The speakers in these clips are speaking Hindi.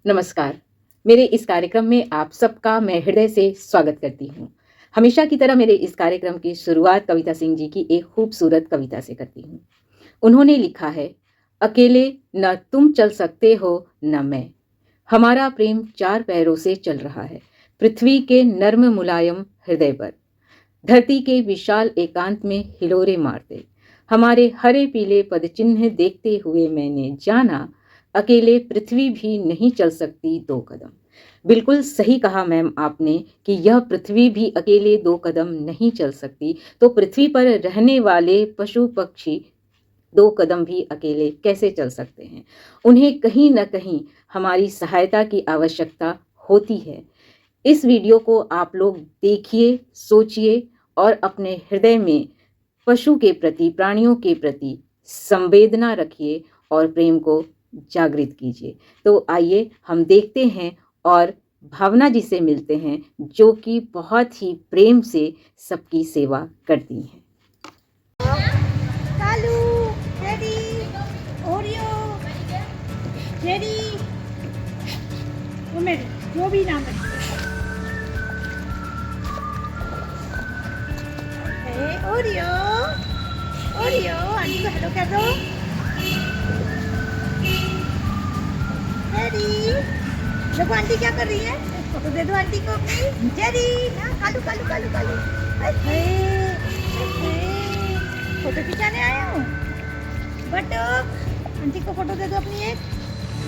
नमस्कार। मेरे इस कार्यक्रम में आप सबका मैं हृदय से स्वागत करती हूँ। हमेशा की तरह मेरे इस कार्यक्रम की शुरुआत कविता सिंह जी की एक खूबसूरत कविता से करती हूँ। उन्होंने लिखा है, अकेले न तुम चल सकते हो न मैं। हमारा प्रेम चार पैरों से चल रहा है, पृथ्वी के नर्म मुलायम हृदय पर। धरती के विशाल एकांत में हिलोरे मारते हमारे हरे पीले पदचिन्ह देखते हुए मैंने जाना, अकेले पृथ्वी भी नहीं चल सकती दो कदम। बिल्कुल सही कहा मैम आपने कि यह पृथ्वी भी अकेले दो कदम नहीं चल सकती, तो पृथ्वी पर रहने वाले पशु पक्षी दो कदम भी अकेले कैसे चल सकते हैं। उन्हें कहीं न कहीं हमारी सहायता की आवश्यकता होती है। इस वीडियो को आप लोग देखिए, सोचिए और अपने हृदय में पशु के प्रति, प्राणियों के प्रति संवेदना रखिए और प्रेम को जागृत कीजिए। तो आइए हम देखते हैं और भावना जी से मिलते हैं, जो कि बहुत ही प्रेम से सबकी सेवा करती हैं। कालू, टेडी, ओरियो, जेरी, वो मेरे जो भी नाम है। ओरियो, ओरियो, आंटी को हेलो कह दो। टेडी, देखो आंटी क्या कर रही है, फोटो दे दो आंटी को अपनी। जेरी, हाँ कालू कालू कालू कालू, फोटो खिंचाने आया हूँ। बटुक, आंटी को फोटो दे दो अपनी एक।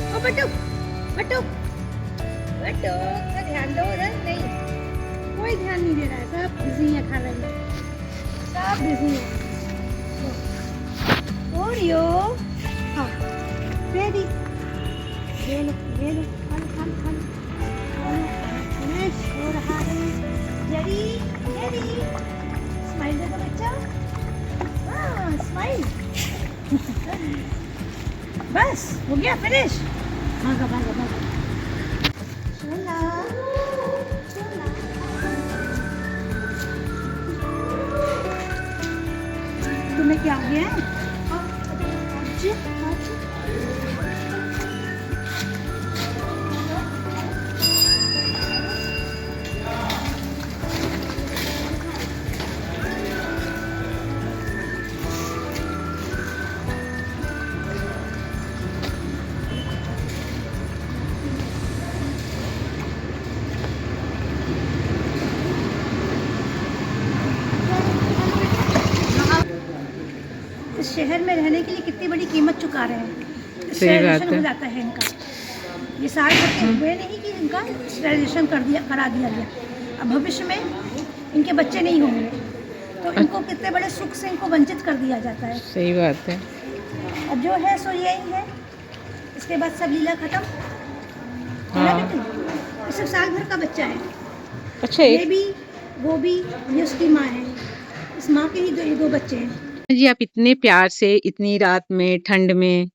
ओ बटुक, बटुक, बटुक, ध्यान दो उधर। नहीं, कोई ध्यान नहीं दे रहा है, सब बिजी है खाने में, सब बिजी है। ओरियो, हाँ, रेडी, ये लो, खालो खालो खालो, फिनिश हो रहा है। जेरी, जेरी, स्माइल दे दो बच्चा। हाँ, स्माइल। बस हो गया, फिनिश। भागा भागा भागा। शोला, शोला। तुम्हें क्या हो गया है? इस शहर में रहने के लिए कितनी बड़ी कीमत चुका रहे हैं। स्टेरिलाइजेशन हो जाता है इनका। ये सारे बच्चे हुए नहीं कि इनका स्टेरिलाइजेशन करा दिया गया। अब भविष्य में इनके बच्चे नहीं होंगे, तो इनको कितने बड़े सुख से इनको वंचित कर दिया जाता है। सही बात है। अब जो है सो यही है, इसके बाद सब लीला खत्म। हाँ। ये सिर्फ साल भर का बच्चा है। अच्छा, ये भी, वो भी, ये उसकी माँ है। इस माँ के ही दो बच्चे हैं। जी आप इतने प्यार से इतनी रात में, ठंड में,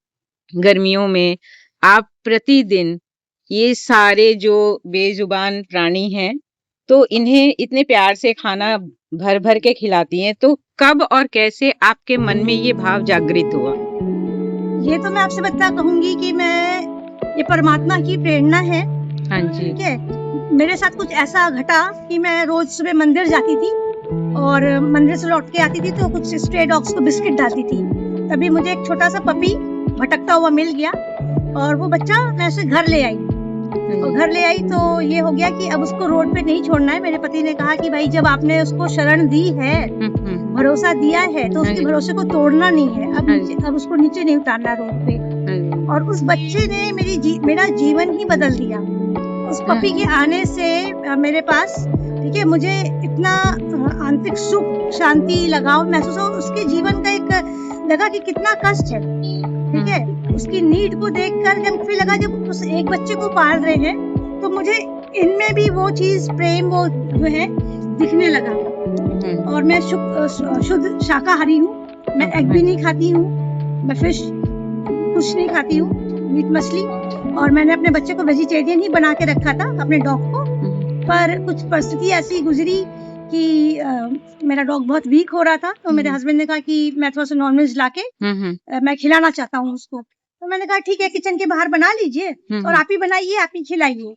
गर्मियों में आप प्रतिदिन ये सारे जो बेजुबान प्राणी हैं, तो इन्हें इतने प्यार से खाना भर भर के खिलाती हैं, तो कब और कैसे आपके मन में ये भाव जागृत हुआ? ये तो मैं आपसे बता कहूंगी कि ये परमात्मा की प्रेरणा है। हाँ जी। ठीक है, मेरे साथ कुछ ऐसा घटा कि मैं रोज सुबह मंदिर जाती थी और मंदिर से लौट के आती थी तो कुछ स्ट्रे डॉग्स को बिस्किट डालती थी। तभी मुझे एक छोटा सा पपी भटकता हुआ मिल गया और वो बच्चा मैं उसे घर ले आई। और घर ले आई तो ये हो गया कि अब उसको रोड पे नहीं छोड़ना है। मेरे पति ने कहा कि भाई जब आपने उसको शरण दी है, भरोसा दिया है, तो उसके भरोसे को तोड़ना नहीं है। अब उसको नीचे नहीं उतारना रोड पे। और उस बच्चे ने मेरा जीवन ही बदल दिया। उस पपी के आने से मेरे पास, ठीक है, मुझे इतना आंतरिक सुख, शांति, लगाव महसूस हो। उसके जीवन का एक लगा कि कितना कष्ट है, ठीक है। उसकी नीड को देखकर जब फिर लगा जब उस एक बच्चे को पाल रहे हैं, तो मुझे इनमें भी वो चीज, प्रेम, वो जो है दिखने लगा। और मैं शुद्ध शाकाहारी हूँ। मैं एग भी नहीं खाती हूँ, मैं फिश कुछ नहीं खाती हूँ, मीट मछली। और मैंने अपने बच्चे को वेजिटेरियन ही बना के रखा था, अपने डॉग को। पर कुछ परिस्थिति ऐसी गुजरी कि मेरा डॉग बहुत वीक हो रहा था, तो मेरे हस्बैंड ने कहा कि मैं थोड़ा सा नॉनवेज लाके मैं खिलाना चाहता हूँ उसको। तो मैंने कहा ठीक है, किचन के बाहर बना लीजिए और आप ही बनाइए, आप ही खिलाइए।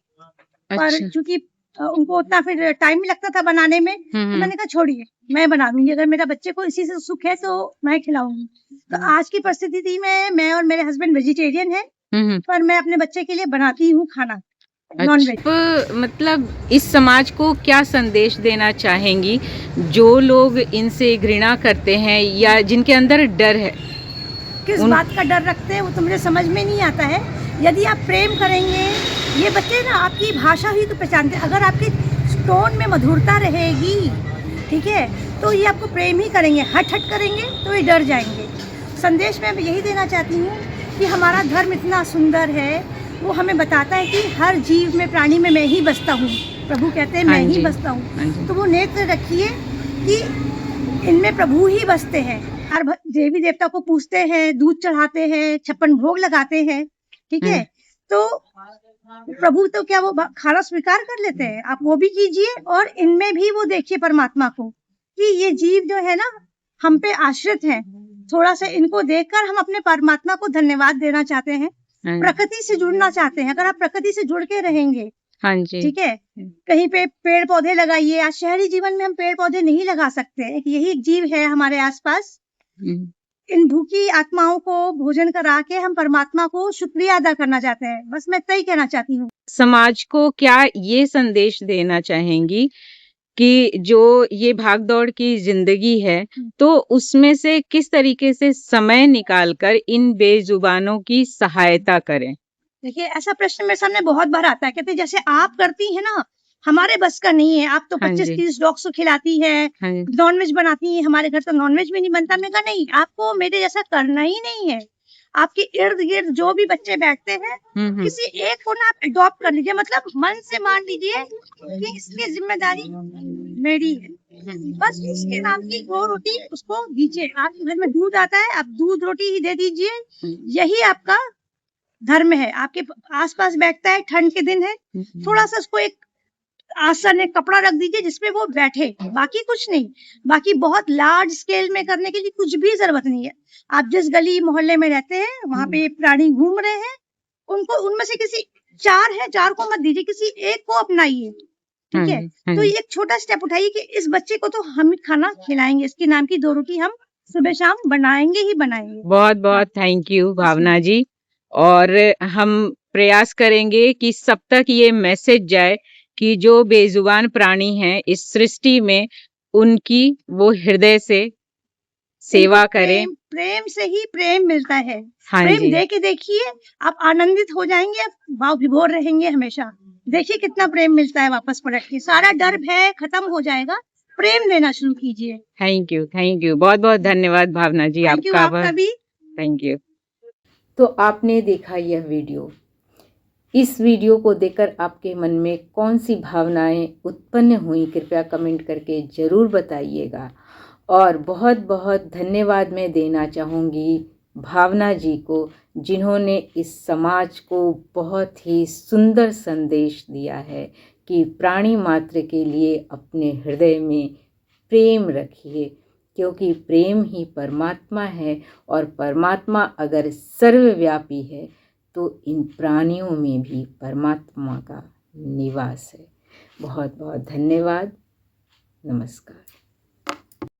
पर अच्छा। चूंकि उनको उतना फिर टाइम लगता था बनाने में, तो मैंने कहा छोड़िए, मैं बना दूंगी, अगर मेरा बच्चे को इसी से सुख है तो मैं खिलाऊंगी। तो आज की परिस्थिति में मैं और मेरे हस्बैंड वेजिटेरियन है, पर मैं अपने बच्चे के लिए बनाती हूँ खाना नॉन वेज। आप मतलब इस समाज को क्या संदेश देना चाहेंगी जो लोग इनसे घृणा करते हैं या जिनके अंदर डर है? किस बात का डर रखते हैं वो तो मुझे समझ में नहीं आता है। यदि आप प्रेम करेंगे, ये बच्चे ना आपकी भाषा ही तो पहचानते हैं। अगर आपके टोन में मधुरता रहेगी, ठीक है, तो ये आपको प्रेम ही करेंगे। हट हट करेंगे तो ये डर जाएंगे। संदेश में यही देना चाहती हूँ कि हमारा धर्म इतना सुंदर है, वो हमें बताता है कि हर जीव में, प्राणी में मैं ही बसता हूँ। प्रभु कहते हैं मैं ही बसता हूँ। तो वो नेत्र रखिए कि इनमें प्रभु ही बसते हैं। हर देवी देवता को पूजते हैं, दूध चढ़ाते हैं, 56 भोग लगाते हैं, ठीक है। तो प्रभु तो क्या वो खाना स्वीकार कर लेते हैं? आप वो भी कीजिए और इनमें भी वो देखिए परमात्मा को, कि ये जीव जो है ना हम पे आश्रित हैं। थोड़ा सा इनको देखकर हम अपने परमात्मा को धन्यवाद देना चाहते हैं, प्रकृति से जुड़ना चाहते हैं। अगर आप प्रकृति से जुड़ के रहेंगे, हाँ जी, ठीक है, कहीं पे पेड़ पौधे लगाइए। आज शहरी जीवन में हम पेड़ पौधे नहीं लगा सकते। एक यही एक जीव है हमारे आसपास। इन भूखी आत्माओं को भोजन करा के हम परमात्मा को शुक्रिया अदा करना चाहते हैं। बस मैं इतना ही कहना चाहती हूँ। समाज को क्या ये संदेश देना चाहेंगी कि जो ये भाग दौड़ की जिंदगी है, तो उसमें से किस तरीके से समय निकालकर इन बेजुबानों की सहायता करें? देखिए, ऐसा प्रश्न मेरे सामने बहुत बार आता है। कहते हैं जैसे आप करती हैं ना, हमारे बस का नहीं है। आप तो हाँ 25-30 डॉग्स को खिलाती है, हाँ जी, नॉनवेज बनाती है। हमारे घर तो नॉनवेज भी नहीं बनता। मैंने कहा नहीं, आपको मेरे जैसा करना ही नहीं है। आपके इर्द गिर्द जो भी बच्चे बैठते हैं, किसी एक को ना आप अडॉप्ट कर लीजिए। मतलब मन से मान लीजिए कि इसकी जिम्मेदारी मेरी है। बस उसके नाम की 2 रोटी उसको दीजिए। आपके घर में दूध आता है, आप दूध रोटी ही दे दीजिए। यही आपका धर्म है। आपके आसपास बैठता है, ठंड के दिन है, थोड़ा सा उसको एक आसन, एक कपड़ा रख दीजिए जिसपे वो बैठे, बाकी कुछ नहीं। बाकी बहुत लार्ज स्केल में करने के लिए कुछ भी जरूरत नहीं है। आप जिस गली मोहल्ले में रहते हैं, वहां पे प्राणी घूम रहे हैं, उनको उनमें से किसी 4 है, 4 को मत दीजिए, किसी एक को अपनाइए, ठीक है। तो ये एक छोटा स्टेप उठाइए कि इस बच्चे को तो हम खाना खिलाएंगे। इसके नाम की 2 रोटी हम सुबह शाम बनाएंगे ही बनाएंगे। बहुत बहुत थैंक यू भावना जी। और हम प्रयास करेंगे कि सब तक ये मैसेज जाए कि जो बेजुबान प्राणी हैं इस सृष्टि में, उनकी वो हृदय से सेवा करें। प्रेम से ही प्रेम मिलता है। हाँ प्रेम जी, दे के देखिए, आप आनंदित हो जाएंगे, आप भाव विभोर रहेंगे हमेशा। देखिए कितना प्रेम मिलता है वापस पलट के। सारा डर भय खत्म हो जाएगा। प्रेम देना शुरू कीजिए। थैंक यू, बहुत बहुत धन्यवाद भावना जी थैंक यू, आपका। आपका भी। Thank you. तो आपने देखा यह वीडियो। इस वीडियो को देखकर आपके मन में कौन सी भावनाएं उत्पन्न हुई, कृपया कमेंट करके ज़रूर बताइएगा। और बहुत बहुत धन्यवाद मैं देना चाहूँगी भावना जी को, जिन्होंने इस समाज को बहुत ही सुंदर संदेश दिया है कि प्राणी मात्र के लिए अपने हृदय में प्रेम रखिए, क्योंकि प्रेम ही परमात्मा है। और परमात्मा अगर सर्वव्यापी है तो इन प्राणियों में भी परमात्मा का निवास है। बहुत बहुत धन्यवाद। नमस्कार।